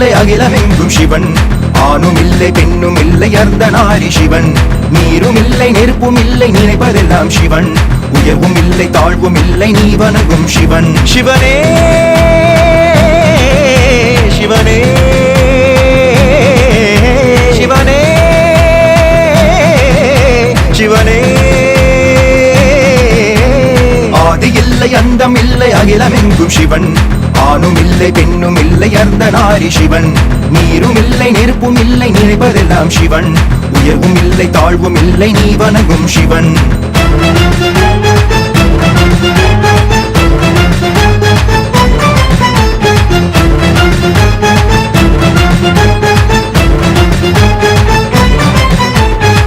இல்லை அகிலமெங்கும் சிவன். ஆணும் இல்லை பெண்ணும் இல்லை அர்த்தநாரி சிவன். நீரும் இல்லை நெருப்பும் இல்லை நினைப்பதெல்லாம் சிவன். உயர்வும் இல்லை தாழ்வும் இல்லை நீ வணங்கும் சிவன். சிவனே சிவனே சிவனே சிவனே. ஆதி இல்லை அந்தம் இல்லை அகிலமெங்கும் சிவன். ஆணும் இல்லை பெண்ணும் இல்லை அர்த்தநாரி சிவன். நீரும் இல்லை நெருப்பும் இல்லை நினைப்பதெல்லாம் சிவன். உயர்வும் இல்லை தாழ்வும் இல்லை நீ வணங்கும் சிவன்.